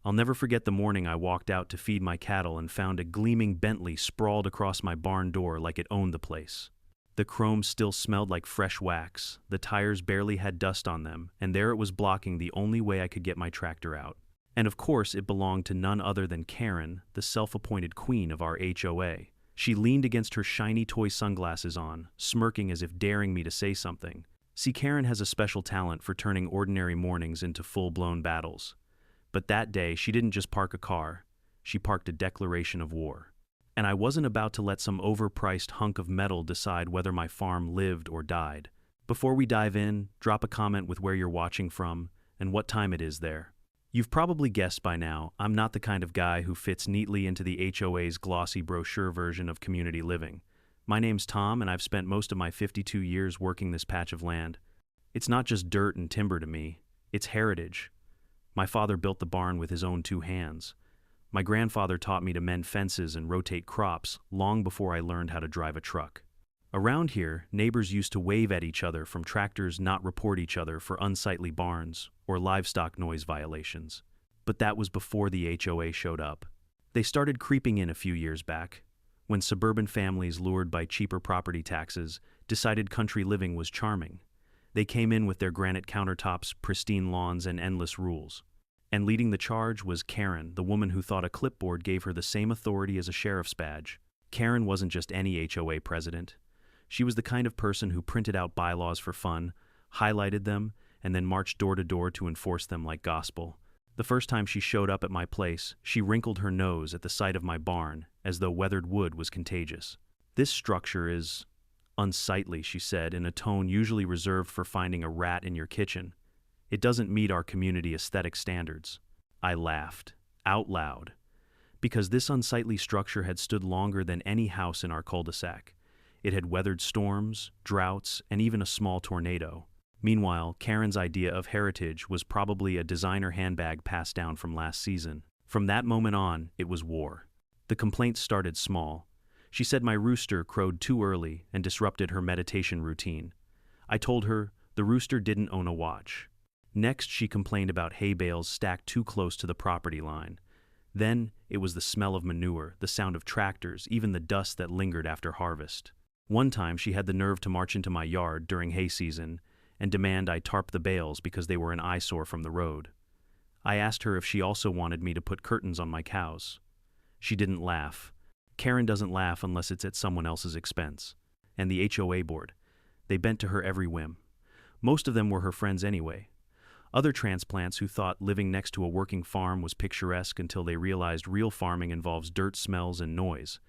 I'll never forget the morning I walked out to feed my cattle and found a gleaming Bentley sprawled across my barn door like it owned the place. The chrome still smelled like fresh wax, the tires barely had dust on them, and there it was blocking the only way I could get my tractor out. And of course it belonged to none other than Karen, the self-appointed queen of our HOA. She leaned against her shiny toy sunglasses on, smirking as if daring me to say something. See, Karen has a special talent for turning ordinary mornings into full-blown battles. But that day, she didn't just park a car, she parked a declaration of war. And I wasn't about to let some overpriced hunk of metal decide whether my farm lived or died. Before we dive in, drop a comment with where you're watching from and what time it is there. You've probably guessed by now, I'm not the kind of guy who fits neatly into the HOA's glossy brochure version of community living. My name's Tom, and I've spent most of my 52 years working this patch of land. It's not just dirt and timber to me, it's heritage. My father built the barn with his own 2 hands. My grandfather taught me to mend fences and rotate crops long before I learned how to drive a truck. Around here, neighbors used to wave at each other from tractors, not report each other for unsightly barns or livestock noise violations. But that was before the HOA showed up. They started creeping in a few years back, when suburban families lured by cheaper property taxes decided country living was charming. They came in with their granite countertops, pristine lawns, and endless rules. And leading the charge was Karen, the woman who thought a clipboard gave her the same authority as a sheriff's badge. Karen wasn't just any HOA president. She was the kind of person who printed out bylaws for fun, highlighted them, and then marched door to door to enforce them like gospel. The first time she showed up at my place, she wrinkled her nose at the sight of my barn, as though weathered wood was contagious. "This structure is unsightly," she said in a tone usually reserved for finding a rat in your kitchen. "It doesn't meet our community aesthetic standards." I laughed, out loud, because this unsightly structure had stood longer than any house in our cul-de-sac. It had weathered storms, droughts, and even a small tornado. Meanwhile, Karen's idea of heritage was probably a designer handbag passed down from last season. From that moment on, it was war. The complaints started small. She said my rooster crowed too early and disrupted her meditation routine. I told her the rooster didn't own a watch. Next, she complained about hay bales stacked too close to the property line. Then, it was the smell of manure, the sound of tractors, even the dust that lingered after harvest. One time, she had the nerve to march into my yard during hay season and demand I tarp the bales because they were an eyesore from the road. I asked her if she also wanted me to put curtains on my cows. She didn't laugh. Karen doesn't laugh unless it's at someone else's expense. And the HOA board, they bent to her every whim. Most of them were her friends anyway. Other transplants who thought living next to a working farm was picturesque until they realized real farming involves dirt, smells, and noise.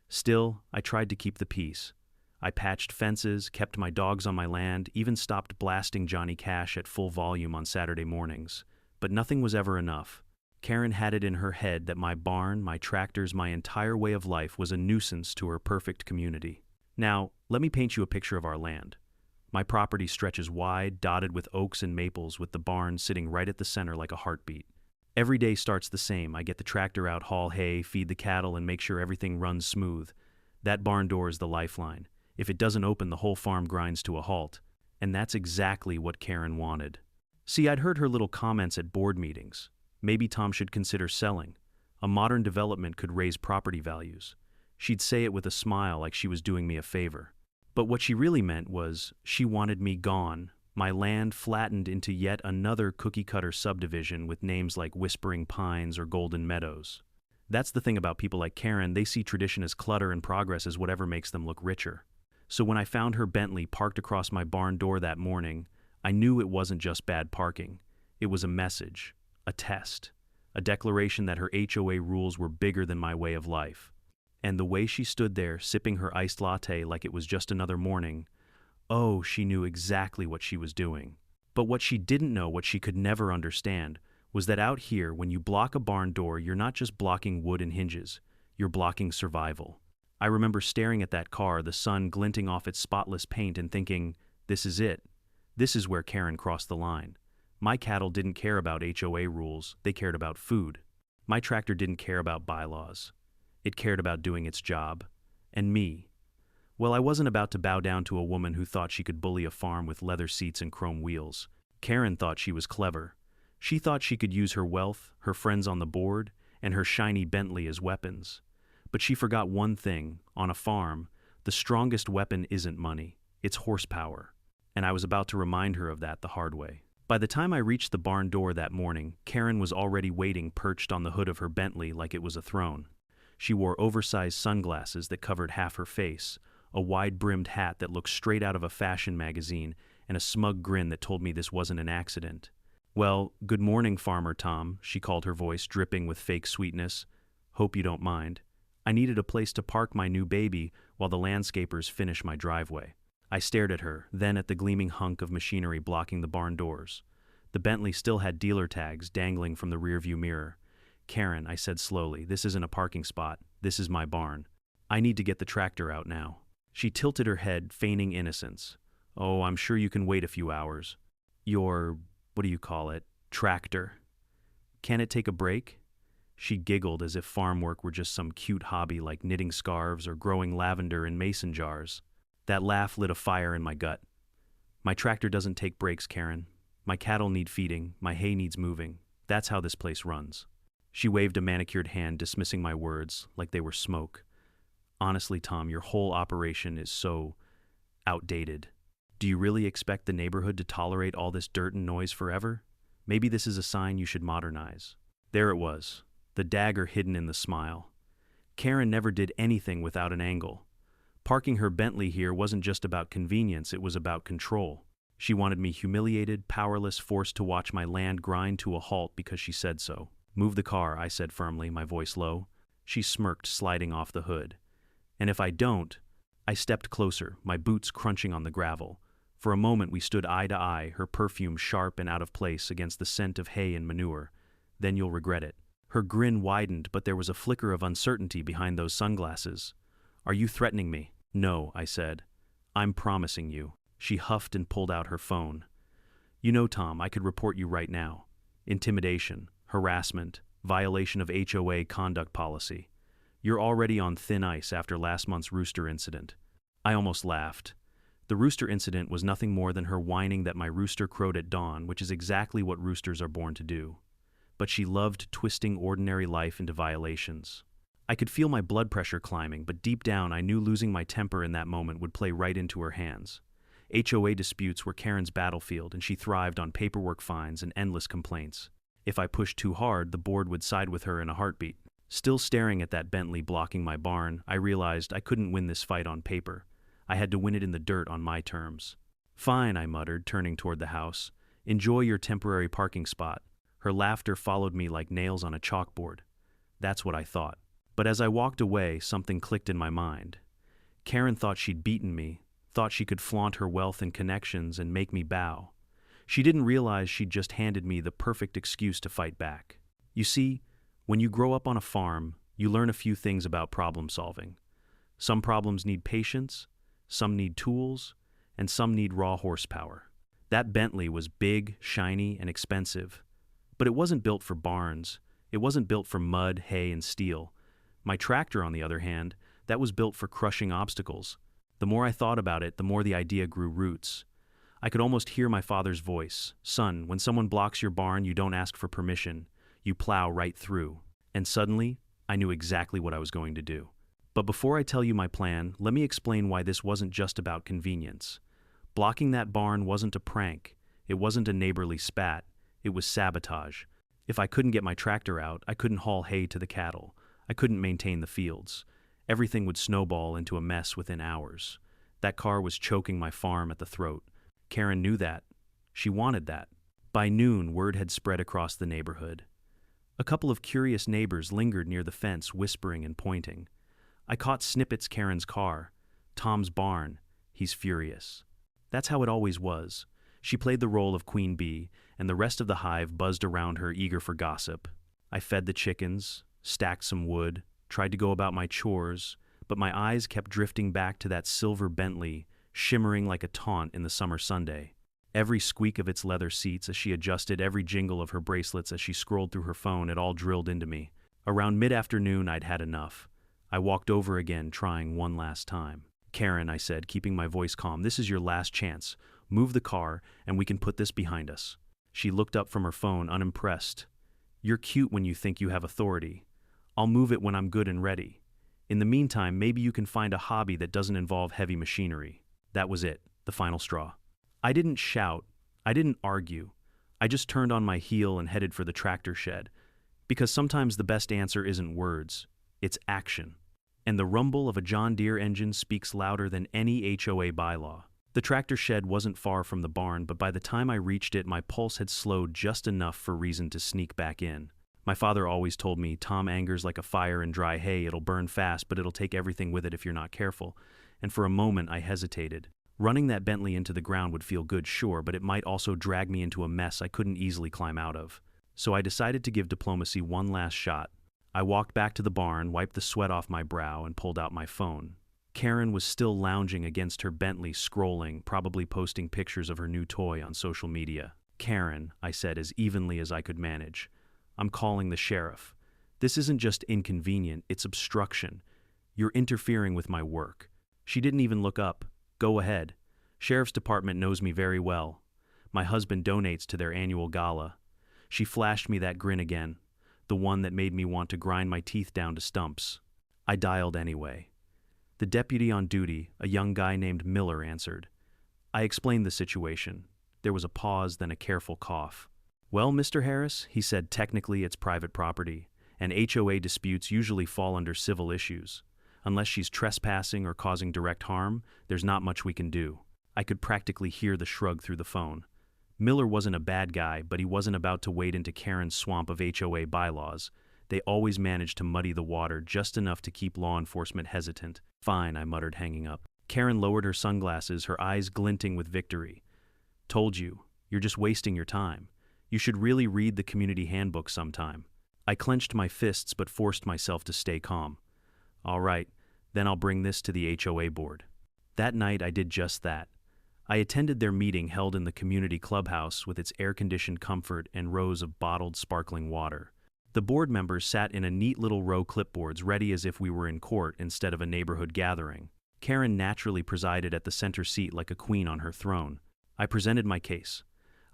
Still, I tried to keep the peace. I patched fences, kept my dogs on my land, even stopped blasting Johnny Cash at full volume on Saturday mornings. But nothing was ever enough. Karen had it in her head that my barn, my tractors, my entire way of life was a nuisance to her perfect community. Now, let me paint you a picture of our land. My property stretches wide, dotted with oaks and maples, with the barn sitting right at the center like a heartbeat. Every day starts the same. I get the tractor out, haul hay, feed the cattle, and make sure everything runs smooth. That barn door is the lifeline. If it doesn't open, the whole farm grinds to a halt. And that's exactly what Karen wanted. See, I'd heard her little comments at board meetings. Maybe Tom should consider selling. A modern development could raise property values. She'd say it with a smile like she was doing me a favor. But what she really meant was she wanted me gone, my land flattened into yet another cookie-cutter subdivision with names like Whispering Pines or Golden Meadows. That's the thing about people like Karen, they see tradition as clutter and progress as whatever makes them look richer. So when I found her Bentley parked across my barn door that morning, I knew it wasn't just bad parking. It was a message, a test, a declaration that her HOA rules were bigger than my way of life. And the way she stood there, sipping her iced latte like it was just another morning, oh, she knew exactly what she was doing. But what she didn't know, what she could never understand, was that out here, when you block a barn door, you're not just blocking wood and hinges, you're blocking survival. I remember staring at that car, the sun glinting off its spotless paint, and thinking, this is it. This is where Karen crossed the line. My cattle didn't care about HOA rules, they cared about food. My tractor didn't care about bylaws. It cared about doing its job. And me. Well, I wasn't about to bow down to a woman who thought she could bully a farm with leather seats and chrome wheels. Karen thought she was clever. She thought she could use her wealth, her friends on the board, and her shiny Bentley as weapons. But she forgot one thing: on a farm, the strongest weapon isn't money, it's horsepower. And I was about to remind her of that the hard way. By the time I reached the barn door that morning, Karen was already waiting, perched on the hood of her Bentley like it was a throne. She wore oversized sunglasses that covered half her face, a wide-brimmed hat that looked straight out of a fashion magazine, and a smug grin that told me this wasn't an accident. "Well, good morning, Farmer Tom," she called, her voice dripping with fake sweetness. "Hope you don't mind. I needed a place to park my new baby while the landscapers finish my driveway." I stared at her, then at the gleaming hunk of machinery blocking the barn doors. The Bentley still had dealer tags dangling from the rearview mirror. "Karen," I said slowly, "this isn't a parking spot. This is my barn. I need to get the tractor out now." She tilted her head, feigning innocence. "Oh, I'm sure you can wait a few hours. Your, what do you call it, tractor. Can it take a break?" She giggled as if farm work were just some cute hobby like knitting scarves or growing lavender in mason jars. That laugh lit a fire in my gut. "My tractor doesn't take breaks, Karen. My cattle need feeding, my hay needs moving. That's how this place runs." She waved a manicured hand, dismissing my words like they were smoke. "Honestly, Tom, your whole operation is so outdated. Do you really expect the neighborhood to tolerate all this dirt and noise forever? Maybe this is a sign you should modernize." There it was, the dagger hidden in the smile. Karen never did anything without an angle. Parking her Bentley here wasn't just about convenience, it was about control. She wanted me humiliated, powerless, forced to watch my land grind to a halt because she said so. "Move the car," I said firmly, my voice low. She smirked, sliding off the hood. "And if I don't—" I stepped closer, my boots crunching on the gravel. For a moment we stood eye to eye, her perfume sharp and out of place against the scent of hay and manure. "Then you'll regret it." Her grin widened, but there was a flicker of uncertainty behind those sunglasses. "Are you threatening me?" "No," I said. "I'm promising you." She huffed and pulled out her phone. "You know, Tom, I could report you right now. Intimidation, harassment, violation of HOA conduct policy. You're already on thin ice after last month's rooster incident." I almost laughed. The rooster incident was nothing more than her whining that my rooster crowed at dawn, which is exactly what roosters are born to do. But she loved twisting ordinary life into violations. I could feel my blood pressure climbing, but deep down I knew losing my temper in that moment would play right into her hands. HOA disputes were Karen's battlefield, and she thrived on paperwork fines and endless complaints. If I pushed too hard, the board would side with her in a heartbeat. Still staring at that Bentley blocking my barn, I realized I couldn't win this fight on paper. I had to win it in the dirt on my terms. "Fine," I muttered, turning toward the house. "Enjoy your temporary parking spot." Her laughter followed me like nails on a chalkboard. That's what I thought. But as I walked away, something clicked in my mind. Karen thought she'd beaten me, thought she could flaunt her wealth and connections and make me bow. She didn't realize she'd just handed me the perfect excuse to fight back. You see, when you grow up on a farm, you learn a few things about problem solving. Some problems need patience, some need tools, and some need raw horsepower. That Bentley was big, shiny, and expensive. But it wasn't built for barns. It wasn't built for mud, hay, and steel. My tractor, on the other hand, that was built for crushing obstacles. The more I thought about it, the more the idea grew roots. I could almost hear my father's voice. "Son, when someone blocks your barn, you don't ask for permission. You plow right through." And suddenly, I knew exactly what I was going to do. But before I tell you my plan, let me explain why this wasn't just about convenience. Blocking that barn wasn't a prank. It wasn't a neighborly spat. It was sabotage. If I couldn't get my tractor out, I couldn't haul hay to the cattle. I couldn't maintain the fields. Everything would snowball into a mess within hours. That car was choking my farm at the throat. Karen knew that. She wanted that. By noon, word had spread across the neighborhood. A couple of curious neighbors lingered near the fence, whispering and pointing. I caught snippets: Karen's car, Tom's barn, he's furious. That's how it always was. She played the role of queen bee, and the rest of the hive buzzed around her, eager for gossip. I fed the chickens, stacked some wood, tried to go about my chores, but my eyes kept drifting back to that silver Bentley, shimmering like a taunt in the summer Sunday. Every squeak of its leather seats as she adjusted, every jingle of her bracelets as she scrolled through her phone, it all drilled into me. Around mid-afternoon, I'd had enough. I walked over again, trying one last time. "Karen," I said, keeping my voice calm, "this is your last chance. Move the car, and we can put this behind us." She looked up from her phone, unimpressed. You're cute when you think you have authority. I'll move it when I'm good and ready. In the meantime, maybe you can find a hobby that doesn't involve heavy machinery. That was it, the final straw. I didn't shout. I didn't argue. I just turned on my heel and headed for the tractor shed. Because sometimes the best answer isn't words, it's action. And the rumble of a John Deere engine speaks louder than any HOA bylaw. The tractor shed wasn't far from the barn, but by the time I reached it, my pulse had slowed just enough for reason to sneak back in. My father always told me, Tom, anger's like a fire in dry hay. It'll burn fast, but it'll take everything with it if you're not careful. And for a moment, I hesitated. Running that Bentley into the ground would feel good, sure, but it might also drag me into a mess I couldn't easily climb out of. So I decided to give diplomacy one last shot. I walked back to the barn, wiped the sweat off my brow, and pulled out my phone. Karen was still lounging against her Bentley, scrolling, probably posting pictures of her new toy on social media. Karen, I said as evenly as I could manage, I'm calling the sheriff. This isn't just inconvenient, it's obstruction. You're interfering with my work. She didn't even look up. Go ahead. Sheriff's department knows me very well. My husband donates to their annual gala. She flashed me that grin again, the one that made me want to grind my teeth down to stumps. I dialed anyway. The deputy on duty, a young guy named Miller, answered. I explained the situation. There was a pause, then a careful cough. Well, Mr. Harris, he said, technically it's private property, and HOA disputes usually fall under civil issues. Unless she's trespassing or causing direct harm, there's not much we can do. I could practically hear the shrug through the phone. Miller wasn't a bad guy, but he wasn't about to wade into Karen's swamp of HOA bylaws. They always managed to muddy the water just enough to keep law enforcement hesitant. Fine, I muttered, hanging up. Karen lowered her sunglasses, her eyes glinting with victory. Told you, you're just wasting your time. You should really read the community handbook sometime. I clenched my fists but forced myself to stay calm. All right, then I'll bring this to the HOA board. That night I did just that. I attended their meeting held in the community clubhouse with its air-conditioned comfort and rows of bottled sparkling water. The board members sat in a neat little row clipboards, ready as if we were in court instead of a neighborhood gathering. Karen naturally presided at the center seat like a queen on her throne. I presented my case.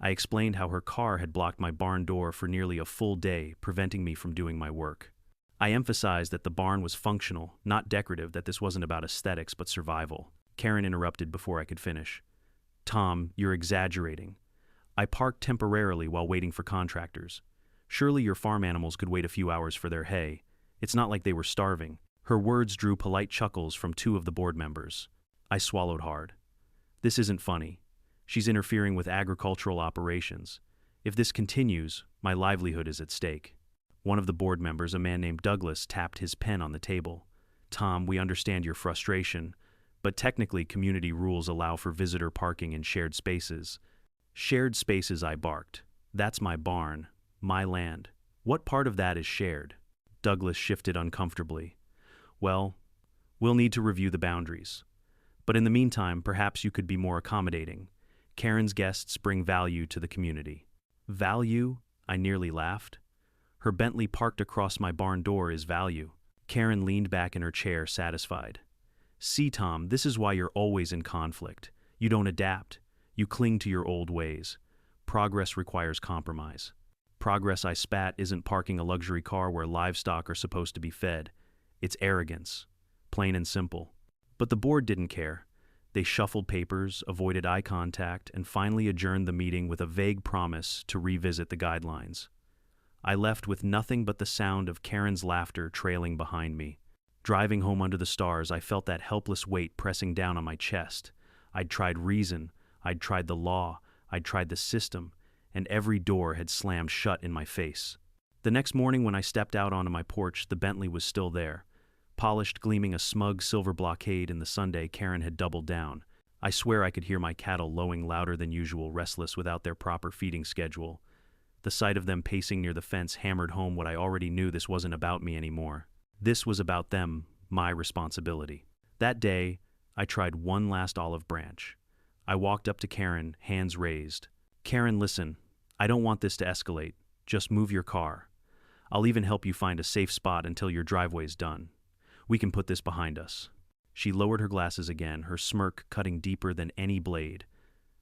I explained how her car had blocked my barn door for nearly a full day, preventing me from doing my work. I emphasized that the barn was functional, not decorative, that this wasn't about aesthetics but survival. Karen interrupted before I could finish. Tom, you're exaggerating. I parked temporarily while waiting for contractors. Surely your farm animals could wait a few hours for their hay. It's not like they were starving. Her words drew polite chuckles from two of the board members. I swallowed hard. This isn't funny. She's interfering with agricultural operations. If this continues, my livelihood is at stake. One of the board members, a man named Douglas, tapped his pen on the table. Tom, we understand your frustration, but technically community rules allow for visitor parking in shared spaces. Shared spaces, I barked. That's my barn, my land. What part of that is shared? Douglas shifted uncomfortably. Well, we'll need to review the boundaries. But in the meantime, perhaps you could be more accommodating. Karen's guests bring value to the community. Value? I nearly laughed. Her Bentley parked across my barn door is value. Karen leaned back in her chair, satisfied. See, Tom, this is why you're always in conflict. You don't adapt. You cling to your old ways. Progress requires compromise. Progress, I spat, isn't parking a luxury car where livestock are supposed to be fed. It's arrogance. Plain and simple. But the board didn't care. They shuffled papers, avoided eye contact, and finally adjourned the meeting with a vague promise to revisit the guidelines. I left with nothing but the sound of Karen's laughter trailing behind me. Driving home under the stars, I felt that helpless weight pressing down on my chest. I'd tried reason, I'd tried the law, I'd tried the system, and every door had slammed shut in my face. The next morning when I stepped out onto my porch, the Bentley was still there. Polished, gleaming a smug silver blockade in the Sunday, Karen had doubled down. I swear I could hear my cattle lowing louder than usual, restless without their proper feeding schedule. The sight of them pacing near the fence hammered home what I already knew: this wasn't about me anymore. This was about them, my responsibility. That day, I tried one last olive branch. I walked up to Karen, hands raised. Karen, listen, I don't want this to escalate. Just move your car. I'll even help you find a safe spot until your driveway's done. We can put this behind us. She lowered her glasses again, her smirk cutting deeper than any blade.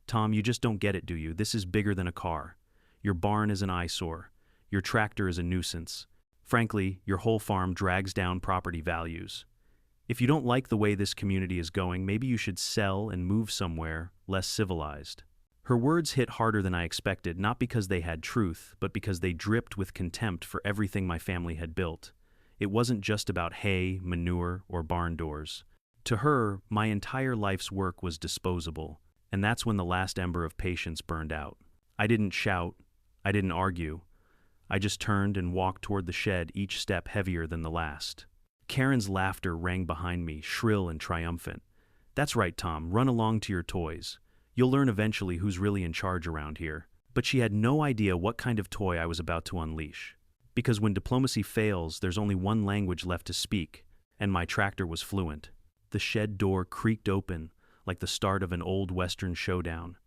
Tom, you just don't get it, do you? This is bigger than a car. Your barn is an eyesore. Your tractor is a nuisance. Frankly, your whole farm drags down property values. If you don't like the way this community is going, maybe you should sell and move somewhere less civilized." Her words hit harder than I expected, not because they had truth, but because they dripped with contempt for everything my family had built. It wasn't just about hay, manure, or barn doors. To her, my entire life's work was disposable, and that's when the last ember of patience burned out. I didn't shout. I didn't argue. I just turned and walked toward the shed, each step heavier than the last. Karen's laughter rang behind me, shrill and triumphant. "That's right, Tom, run along to your toys. You'll learn eventually who's really in charge around here." But she had no idea what kind of toy I was about to unleash. Because when diplomacy fails, there's only one language left to speak, and my tractor was fluent. The shed door creaked open, like the start of an old Western showdown.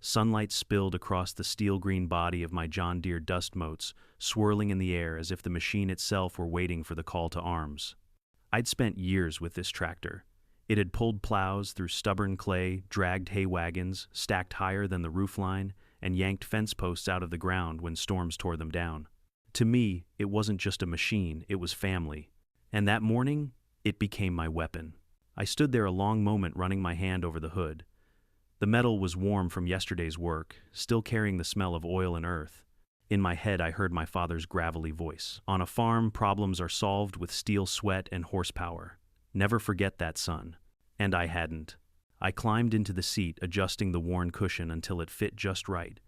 Sunlight spilled across the steel-green body of my John Deere dust motes, swirling in the air as if the machine itself were waiting for the call to arms. I'd spent years with this tractor. It had pulled plows through stubborn clay, dragged hay wagons, stacked higher than the roofline, and yanked fence posts out of the ground when storms tore them down. To me, it wasn't just a machine, it was family. And that morning, it became my weapon. I stood there a long moment, running my hand over the hood. The metal was warm from yesterday's work, still carrying the smell of oil and earth. In my head, I heard my father's gravelly voice. "On a farm, problems are solved with steel sweat and horsepower. Never forget that, son." And I hadn't. I climbed into the seat, adjusting the worn cushion until it fit just right.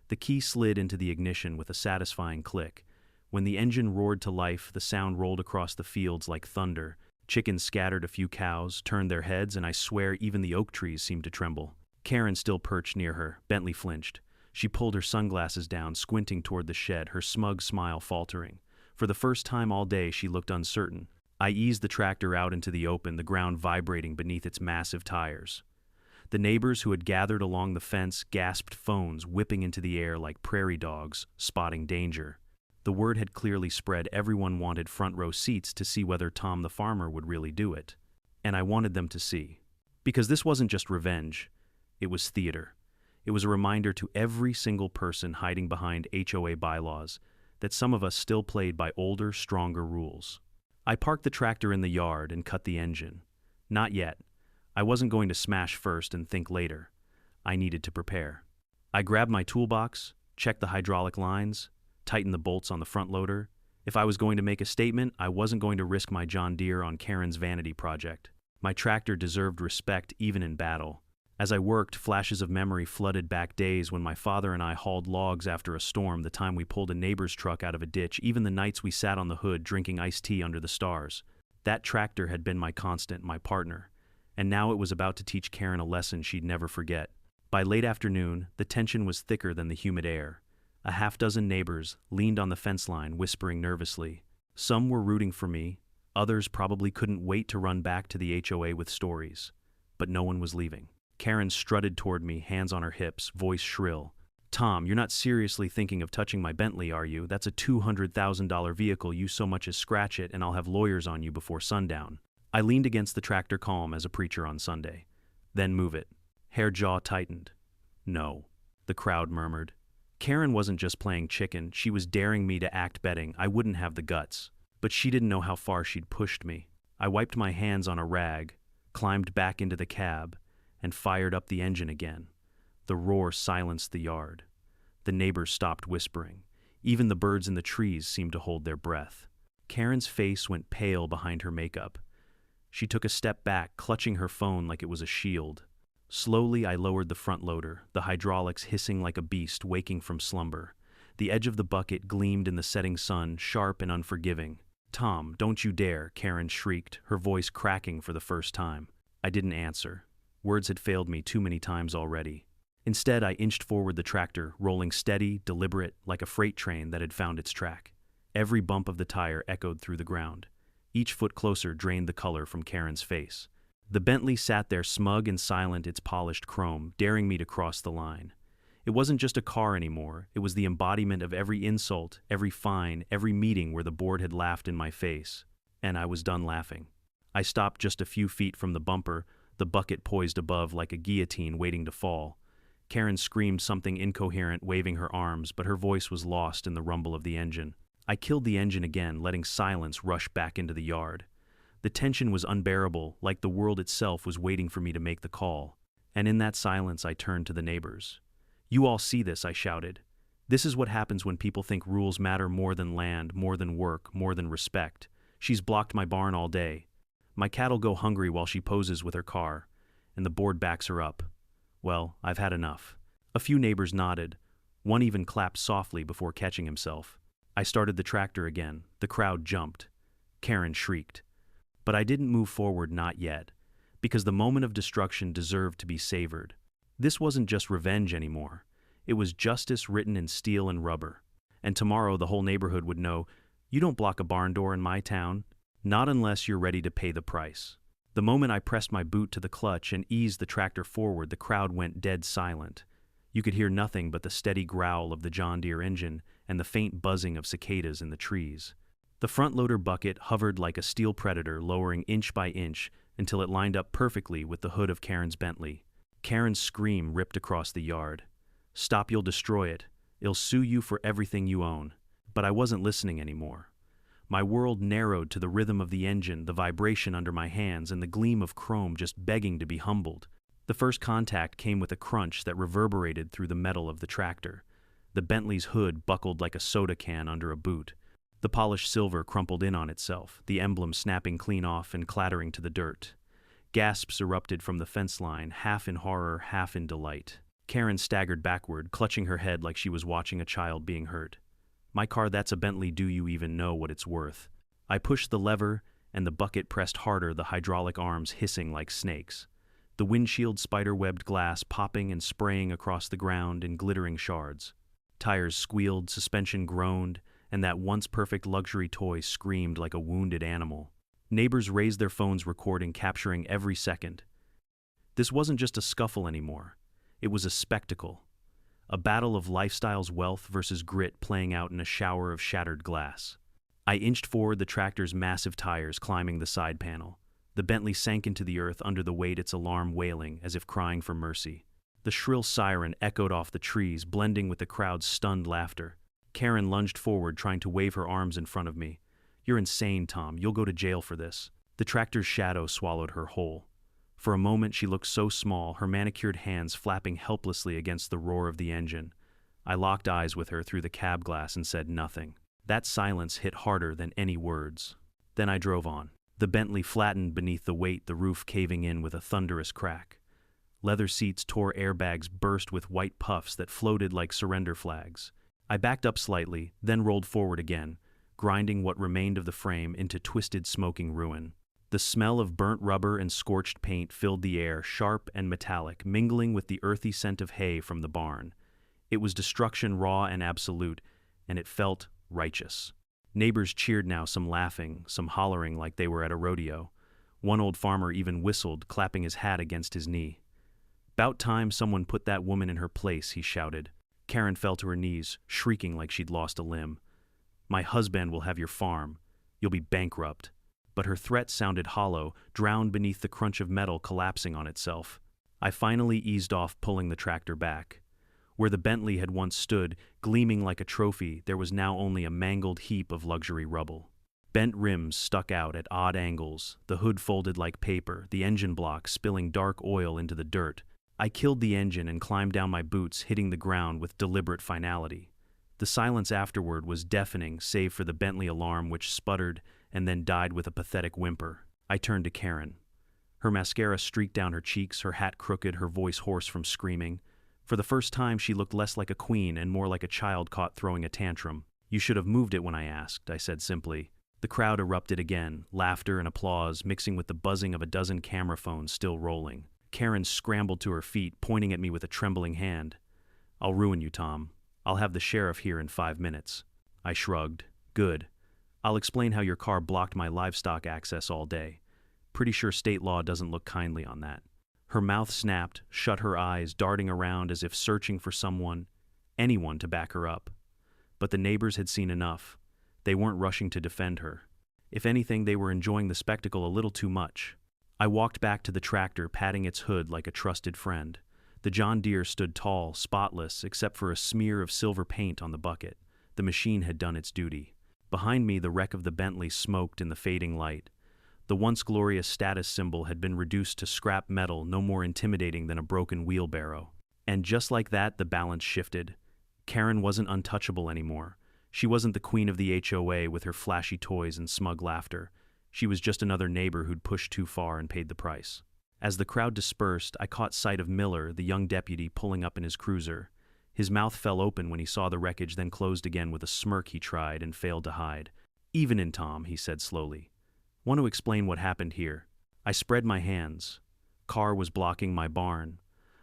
The key slid into the ignition with a satisfying click. When the engine roared to life, the sound rolled across the fields like thunder. Chickens scattered, a few cows turned their heads, and I swear even the oak trees seemed to tremble. Karen still perched near her. Bentley flinched. She pulled her sunglasses down, squinting toward the shed, her smug smile faltering. For the first time all day, she looked uncertain. I eased the tractor out into the open, the ground vibrating beneath its massive tires. The neighbors who had gathered along the fence gasped, phones whipping into the air like prairie dogs, spotting danger. The word had clearly spread. Everyone wanted front row seats to see whether Tom the farmer would really do it. And I wanted them to see. Because this wasn't just revenge. It was theater. It was a reminder to every single person hiding behind HOA bylaws that some of us still played by older, stronger rules. I parked the tractor in the yard and cut the engine. Not yet. I wasn't going to smash first and think later. I needed to prepare. I grabbed my toolbox, checked the hydraulic lines, tightened the bolts on the front loader. If I was going to make a statement, I wasn't going to risk my John Deere on Karen's vanity project. My tractor deserved respect even in battle. As I worked, flashes of memory flooded back, days when my father and I hauled logs after a storm, the time we pulled a neighbor's truck out of a ditch, even the nights we sat on the hood drinking iced tea under the stars. That tractor had been my constant, my partner. And now it was about to teach Karen a lesson she'd never forget. By late afternoon, the tension was thicker than the humid air. A half-dozen neighbors leaned on the fence line, whispering nervously. Some were rooting for me. Others probably couldn't wait to run back to the HOA with stories. But no one was leaving. Karen strutted toward me, hands on her hips, voice shrill. "Tom, you're not seriously thinking of touching my Bentley, are you? That's a $200,000 vehicle. You so much as scratch it, and I'll have lawyers on you before sundown." I leaned against the tractor, calm as a preacher on Sunday. "Then move it." Hair jaw tightened. "No," the crowd murmured. Karen wasn't just playing chicken. She was daring me to act, betting I wouldn't have the guts. But she didn't know how far she'd pushed me. I wiped my hands on a rag, climbed back into the cab, and fired up the engine again. The roar silenced the yard. The neighbors stopped whispering. Even the birds in the trees seemed to hold their breath. Karen's face went pale behind her makeup. She took a step back, clutching her phone like it was a shield. Slowly, I lowered the front loader, the hydraulics hissing like a beast waking from slumber. The edge of the bucket gleamed in the setting sun, sharp and unforgiving. "Tom, don't you dare," Karen shrieked, her voice cracking for the first time. I didn't answer. Words had failed me too many times already. Instead, I inched forward the tractor, rolling steady, deliberate, like a freight train that had found its track. Every bump of the tire echoed through the ground. Each foot closer drained the color from Karen's face. The Bentley sat there smug and silent, its polished chrome, daring me to cross the line. It wasn't just a car anymore. It was the embodiment of every insult, every fine, every meeting where the board had laughed in my face. And I was done laughing. I stopped just a few feet from the bumper, the bucket poised above like a guillotine waiting to fall. Karen screamed something incoherent, waving her arms, but her voice was lost in the rumble of the engine. I killed the engine again, letting silence rush back into the yard. The tension was unbearable, like the world itself was waiting for me to make the call. And in that silence, I turned to the neighbors. "You all see this," I shouted. "This is what happens when people think rules matter more than land, more than work, more than respect. She's blocked my barn all day. My cattle go hungry while she poses with her car, and the board backs her up. Well, I've had enough." A few neighbors nodded. One even clapped softly before catching himself. I started the tractor again. The crowd jumped. Karen shrieked. But I didn't move forward, not yet, because the moment of destruction deserved to be savored. This wasn't just revenge anymore. It was justice written in steel and rubber. And tomorrow the whole neighborhood would know, "You don't block a barn door in my town, not unless you're ready to pay the price." The moment I pressed my boot to the clutch and eased the tractor forward, the crowd went dead silent. You could hear nothing but the steady growl of the John Deere engine and the faint buzzing of cicadas in the trees. The front loader bucket hovered like a steel predator, lowering inch by inch until it lined up perfectly with the hood of Karen's Bentley. Karen's scream ripped across the yard. "Stop, you'll destroy it. It'll sue you for everything you own." But I wasn't listening anymore. My world narrowed to the rhythm of the engine, the vibration under my hands, and the gleam of chrome just begging to be humbled. The first contact came with a crunch that reverberated through the metal of the tractor. The Bentley's hood buckled like a soda can under a boot. The polished silver crumpled in on itself, the emblem snapping clean off and clattering to the dirt. Gasps erupted from the fence line, half in horror, half in delight. Karen staggered backward, clutching her head like she was watching a child being hurt. "My car, that's a Bentley, do you even know what it's worth?" I pushed the lever, and the bucket pressed harder, the hydraulic arms hissing like snakes. The windshield spider-webbed glass popping and spraying across the ground in glittering shards. Tires squealed, suspension groaned, and that once-perfect luxury toy screamed like a wounded animal. Neighbors raised their phones, recording, capturing every second. This wasn't just a scuffle anymore. It was a spectacle. A battle of lifestyles, wealth versus grit, playing out in a shower of shattered glass. I inched forward, the tractor's massive tires climbing the side panel. The Bentley sank into the earth under the weight, its alarm wailing as if crying for mercy. The shrill siren echoed off the trees, blending with the crowd's stunned laughter. Karen lunged forward, trying to wave her arms in front of me. "You're insane, Tom. You'll go to jail for this." The tractor's shadow swallowed her whole. For a moment she looked so small, her manicured hands flapping helplessly against the roar of the engine. I locked eyes with her through the cab glass and said nothing. That silence hit harder than any words. Then I drove on. The Bentley flattened beneath the weight, the roof caving in with a thunderous crack. Leather seats tore, airbags burst with white puffs that floated like surrender flags. I backed up slightly, then rolled forward again, grinding what remained of the frame into twisted, smoking ruin. The smell of burnt rubber and scorched paint filled the air, sharp and metallic, mingling with the earthy scent of hay from the barn. It was destruction, raw and absolute, and it felt righteous. Neighbors cheered now, some laughing, some hollering like they were at a rodeo. One old farmer even whistled, clapping his hat against his knee. "'Bout time someone put that woman in her place," he shouted. Karen fell to her knees, shrieking like she'd lost a limb. "My husband will have your farm. You'll be bankrupt." But her threat sounded hollow, drowned beneath the crunch of metal collapsing on itself. I finally eased off, pulling the tractor back. Where the Bentley had once stood, gleaming like a trophy, there was now only a mangled heap of luxury rubble. Bent rims stuck out at odd angles, the hood folded like paper, the engine block spilling dark oil into the dirt. I killed the engine and climbed down my boots, hitting the ground with deliberate finality. The silence afterward was deafening, save for the Bentley alarm which sputtered and then died with a pathetic whimper. I turned to Karen. Her mascara streaked down her cheeks, her hat crooked, her voice hoarse from screaming. For the first time, she looked less like a queen and more like a child caught throwing a tantrum. "You should have moved it when I asked," I said simply. The crowd erupted again, laughter and applause mixing with the buzzing of a dozen camera phones still rolling. Karen scrambled to her feet, pointing at me with a trembling hand. "I'll ruin you, Tom. I'll have the sheriff here in 5 minutes." I shrugged. "Good. I'll explain how your car blocked my livestock access all day. Pretty sure state law doesn't look kindly on that." Her mouth snapped, shut her eyes, darting around as if searching for someone, anyone to back her up. But the neighbors had seen enough. They weren't rushing to defend her. If anything, they were enjoying the spectacle a little too much. I walked back to the tractor, patting its hood like a trusted friend. The John Deere stood tall, spotless, except for a smear of silver paint on the bucket. The machine had done its duty. Behind me, the wreck of the Bentley smoked in the fading light. The once glorious status symbol had been reduced to scrap metal, no more intimidating than a broken wheelbarrow. And just like that, the balance shifted. Karen wasn't untouchable anymore. She wasn't the queen of the HOA with her flashy toys and smug laughter. She was just another neighbor who'd pushed too far and paid the price. As the crowd dispersed, I caught sight of Miller, the young deputy, pulling up in his cruiser. His mouth fell open when he saw the wreckage, then closed again with a smirk he tried and failed to hide. "Evenin', Tom," he said slowly. "Want to explain what happened here?" I spread my hands. Car was blocking my barn.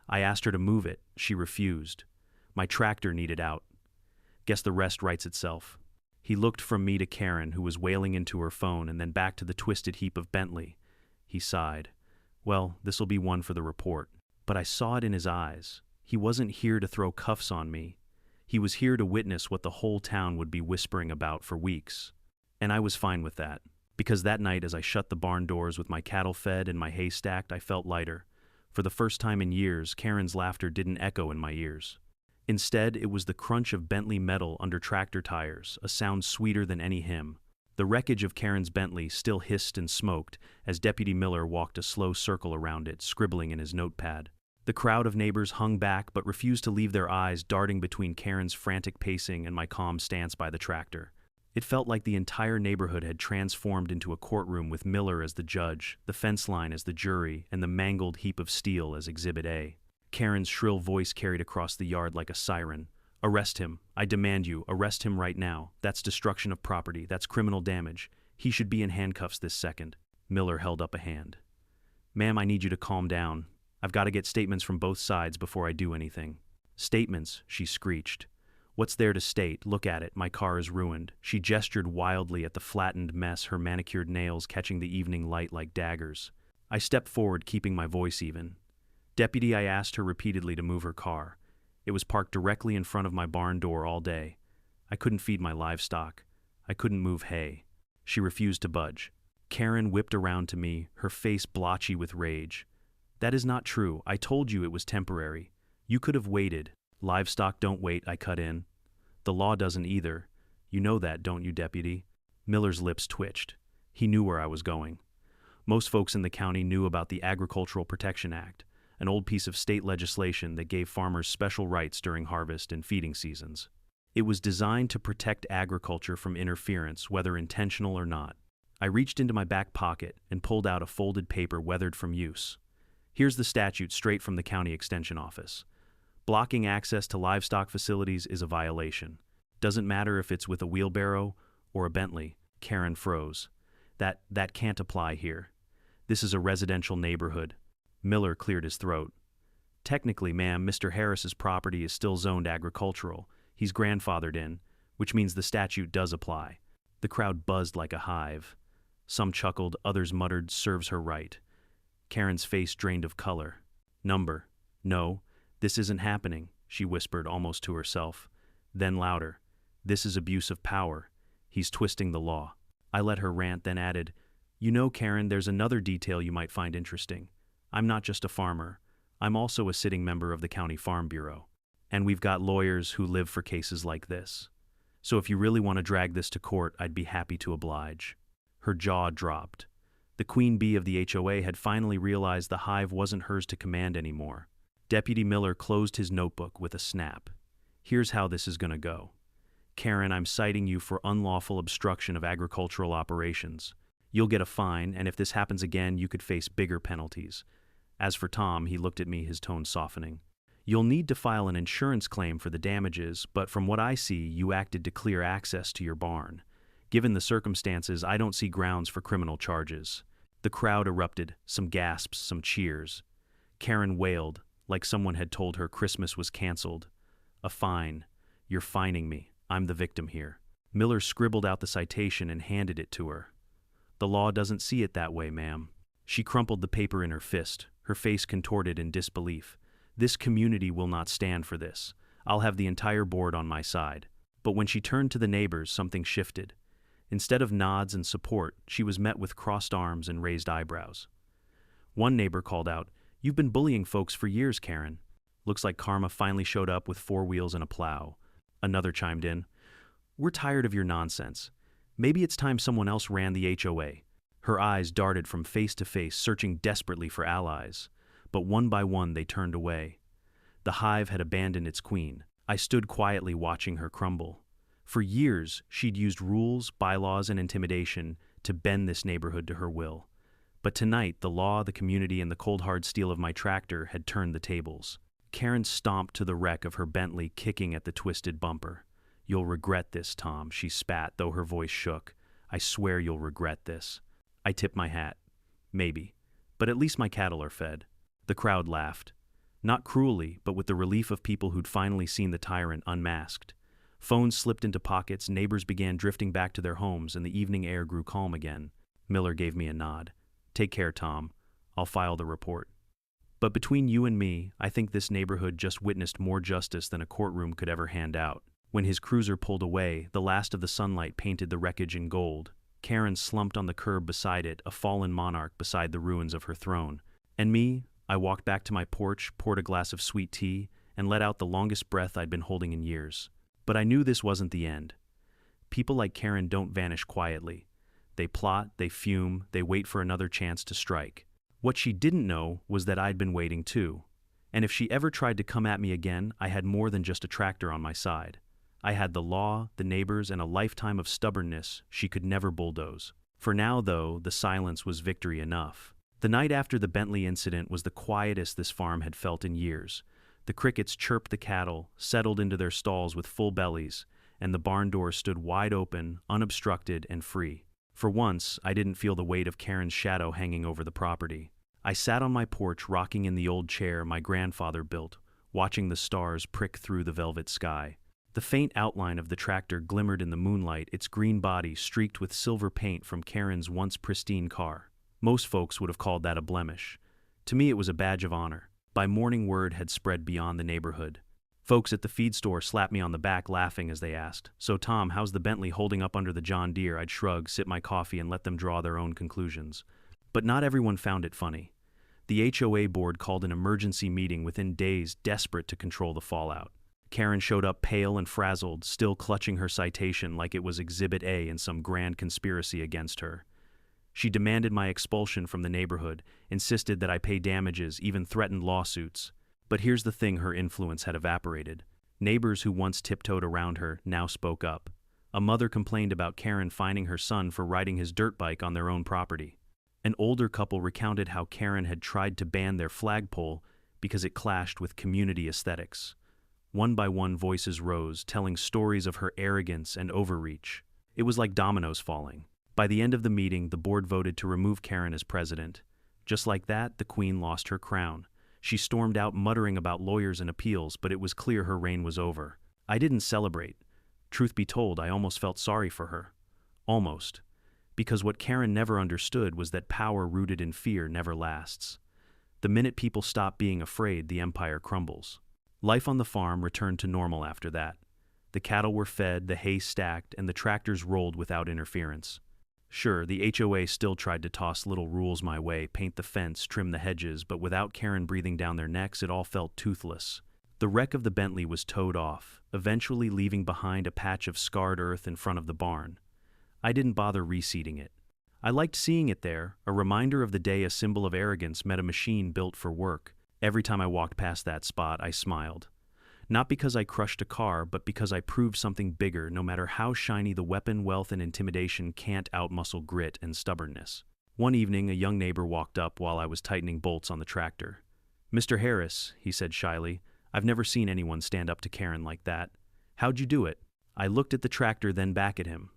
I asked her to move it. She refused. My tractor needed out. Guess the rest writes itself. He looked from me to Karen, who was wailing into her phone, and then back to the twisted heap of Bentley. He sighed. "Well, this'll be one for the report." But I saw it in his eyes. He wasn't here to throw cuffs on me. He was here to witness what the whole town would be whispering about for weeks. And I was fine with that. Because that night, as I shut the barn doors with my cattle fed and my hay stacked, I felt lighter. For the first time in years, Karen's laughter didn't echo in my ears. Instead, it was the crunch of Bentley metal under tractor tires, a sound sweeter than any hymn. The wreckage of Karen's Bentley still hissed and smoked as Deputy Miller walked a slow circle around it, scribbling in his notepad. The crowd of neighbors hung back but refused to leave their eyes darting between Karen's frantic pacing and my calm stance by the tractor. It felt like the entire neighborhood had transformed into a courtroom with Miller as the judge, the fence line as the jury, and the mangled heap of steel as Exhibit A. Karen's shrill voice carried across the yard like a siren. "Arrest him. I demand you, arrest him right now. That's destruction of property. That's criminal damage. He should be in handcuffs this second." Miller held up a hand. "Ma'am, I need you to calm down. I've got to get statements from both sides before I do anything." "Statements," she screeched. "What's there to state? Look at it. My car is ruined." She gestured wildly at the flattened mess, her manicured nails catching the evening light like daggers. I stepped forward, keeping my voice even. "Deputy," I asked her repeatedly to move her car. It was parked directly in front of my barn door all day. I couldn't feed my livestock. I couldn't move hay. She refused to budge. Karen whipped around to me, her face blotchy with rage. "That is not true. I told you it was temporary. You could have waited." "Livestock don't wait," I cut in. "The law doesn't either. You know that, don't you, Deputy?" Miller's lips twitched. He knew where I was going. Most folks in the county knew about the Agricultural Protection Act, an old piece of state legislation that gave farmers special rights during harvest and feeding seasons. It was designed to protect agriculture from interference, whether intentional or not. I reached into my back pocket and pulled out a folded paper weathered from use. Here's the statute straight from the county extension office. Blocking access to livestock facilities is a violation. Doesn't matter if it's with a wheelbarrow or a Bentley. Karen froze. That can't apply here. This is a residential neighborhood. Miller cleared his throat. "Technically, ma'am, Mr. Harris's property is still zoned agricultural. He's grandfathered in, which means the statute does apply." The crowd buzzed like a hive. Some chuckled, others muttered, "Serves her right." Karen's face drained of color. "Number. No, this isn't happening," she whispered almost to herself. Then louder. "This is abuse of power. He's twisting the law." I let her rant, then added, "You know, Karen, there's another detail you might find interesting. I'm not just a farmer. I'm also a sitting member of the County Farm Bureau. And we've got lawyers who live for cases like this. So if you really want to drag this to court, I'd be happy to oblige." Her jaw dropped. The queen bee of the HOA had finally realized the hive wasn't hers to command anymore. Deputy Miller closed his notebook with a snap. "Here's how this is going to go. Karen, I'm citing you for unlawful obstruction of agricultural operations. You'll get a fine, and if this happens again, you could face bigger penalties." As for Tom, he looked at me, his tone softening. "You'll need to file an insurance claim for the damages, but from what I see, you acted to clear access to your barn. Given the circumstances, I don't see grounds for criminal charges." The crowd erupted, some gasps, some cheers. Karen wailed, like someone had told her Christmas was canceled. "A fine. You're fining me. I'm the victim here." Miller scribbled out the citation and handed it to her. "The law doesn't see it that way, ma'am." She crumpled the paper in her fist, her face contorted in disbelief. "This community will not stand for this. I'll have the entire board on my side." But when she turned to the neighbors, something shifted. Instead of nods and support, she was met with crossed arms and raised eyebrows. One neighbor called out, "You've been bullying folks for years, Karen." Looks like karma finally showed up with 4 wheels and a plow. Another chimed in. We're tired of your nonsense. Maybe it's time someone else ran the HOA. Her eyes darted from face to face, searching desperately for allies. But one by one they turned away. The hive had abandoned its queen. I stood quietly watching her crumble. For years, she'd used rules, bylaws, and intimidation to bend this neighborhood to her will. But tonight, the law, the community, and the cold hard steel of my tractor had turned the tables. Karen stomped to the wreck of her Bentley, kicking at the twisted bumper. You'll regret this, Tom, she spat, though her voice shook. I swear you'll regret this. I tipped my hat. Maybe. But at least my cattle are fed. The crowd laughed. Not cruelly, but with the relief of people who'd finally seen the tyrant unmasked. Phones slipped into pockets, neighbors began drifting back to their homes, and the evening air grew calm again. Miller gave me a nod. Take care, Tom. I'll file the report. But between you and me, I think this neighborhood just witnessed more justice than a courtroom could ever hand out. When his cruiser pulled away, the last of the sunlight painted the wreckage in gold. Karen slumped on the curb beside it, a fallen monarch beside the ruins of her throne. And me, I walked back to my porch, poured a glass of sweet tea, and let out the longest breath I'd been holding in years. But I knew this wasn't the end. People like Karen don't vanish quietly. They plot, they fume, they wait for another chance to strike. What she didn't know was that I'd been waiting too. And if she ever tried to come at me again, I had more than just a tractor on my side. I had the law, the neighbors, and a lifetime of stubbornness she could never bulldoze. For now, though, the silence was victory enough. The night after the Bentley incident was the quietest this farm had felt in years. The crickets chirped the cattle, settled into their stalls with full bellies, and the barn door stood wide open, unobstructed, and free. For once, I didn't feel the weight of Karen's shadow hanging over the property. I sat on my porch, rocking in the old chair my grandfather built, watching the stars prick through the velvet sky. The faint outline of the tractor glimmered in the moonlight, its green body streaked with silver paint from Karen's once pristine car. Most folks would have called that a blemish. To me, it was a badge of honor. By morning, word had spread beyond the neighborhood. Folks at the feed store slapped me on the back, laughing as they asked, "So, Tom, how's the Bentley holding up under the John Deere?" I'd shrug, sip my coffee, and let them draw their own conclusions. But not everyone found it funny. The HOA board called an emergency meeting within days, desperate to control the fallout. Karen showed up pale and frazzled, still clutching her citation like it was Exhibit A in some grand conspiracy against her. She demanded my expulsion from the neighborhood, insisted that I pay damages, even threatened lawsuits. But here's the thing: her influence had evaporated. Neighbors who once tiptoed around her now spoke up. A mother complained about Karen fining her son for riding his dirt bike on their own property. An older couple recounted how Karen had tried to ban their flagpole because it clashed with community aesthetics. One by one, voices rose, telling stories of her arrogance and overreach. It was like dominoes falling. By the end of the meeting, the board voted to remove Karen as president. Just like that, the queen lost her crown. She stormed out, muttering about lawyers and appeals, but it was clear her reign was over. I didn't celebrate. Truth be told, I almost felt sorry for her. Almost. Because what Karen never understood was that power rooted in fear never lasts. The minute people stop being afraid, the empire crumbles. Life on the farm returned to normal after that. The cattle were fed, the hay stacked, and the tractors rolled without interference. Sure, the HOA still tried to toss little rules my way, paint the fence, trim the hedges, but without Karen breathing down their necks, it all felt toothless. The wreck of the Bentley was towed off, eventually leaving behind a patch of scarred earth in front of the barn. I didn't bother reseeding it. I liked seeing it there, a reminder of the day a symbol of arrogance met a machine built for work. Every time I walked past that spot, I smiled. Not because I crushed a car, but because I proved something bigger. No matter how shiny the weapon, wealth and intimidation can't outmuscle grit and stubbornness. One evening, a young neighbor walked up while I was tightening bolts on the tractor. "Mr. Harris," he said shyly, "I've never seen anyone stand up to Karen like that. How'd you do it?" I looked at the tractor, then back at him.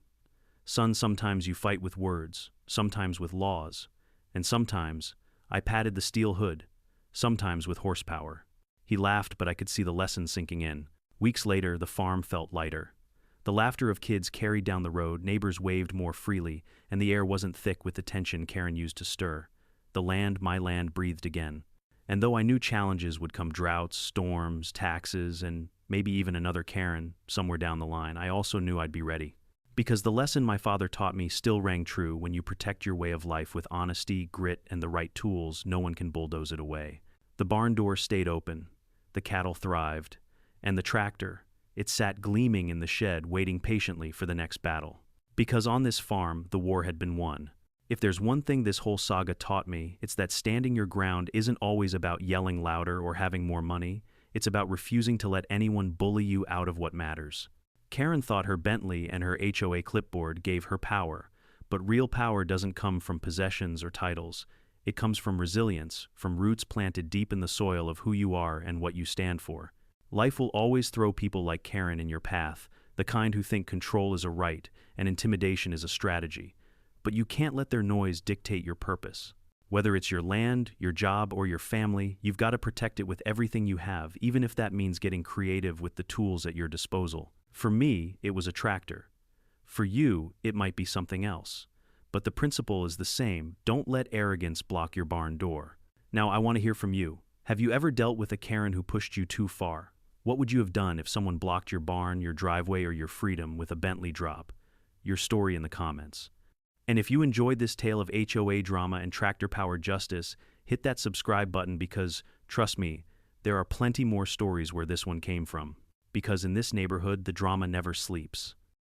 "Son, sometimes you fight with words, sometimes with laws, and sometimes," I patted the steel hood, "sometimes with horsepower." He laughed, but I could see the lesson sinking in. Weeks later, the farm felt lighter. The laughter of kids carried down the road, neighbors waved more freely, and the air wasn't thick with the tension Karen used to stir. The land, my land, breathed again. And though I knew challenges would come, droughts, storms, taxes, and maybe even another Karen somewhere down the line, I also knew I'd be ready. Because the lesson my father taught me still rang true: when you protect your way of life with honesty, grit, and the right tools, no one can bulldoze it away. The barn door stayed open. the cattle thrived, and the tractor, it sat gleaming in the shed waiting patiently for the next battle. Because on this farm, the war had been won. If there's one thing this whole saga taught me, it's that standing your ground isn't always about yelling louder or having more money. It's about refusing to let anyone bully you out of what matters. Karen thought her Bentley and her HOA clipboard gave her power, but real power doesn't come from possessions or titles. It comes from resilience, from roots planted deep in the soil of who you are and what you stand for. Life will always throw people like Karen in your path, the kind who think control is a right and intimidation is a strategy. But you can't let their noise dictate your purpose. Whether it's your land, your job, or your family, you've got to protect it with everything you have, even if that means getting creative with the tools at your disposal. For me, it was a tractor. For you, it might be something else. But the principle is the same. Don't let arrogance block your barn door. Now, I want to hear from you. Have you ever dealt with a Karen who pushed you too far? What would you have done if someone blocked your barn, your driveway, or your freedom with a Bentley drop? Your story in the comments. And if you enjoyed this tale of HOA drama and tractor-powered justice, hit that subscribe button because, trust me, there are plenty more stories where this one came from. Because in this neighborhood, the drama never sleeps.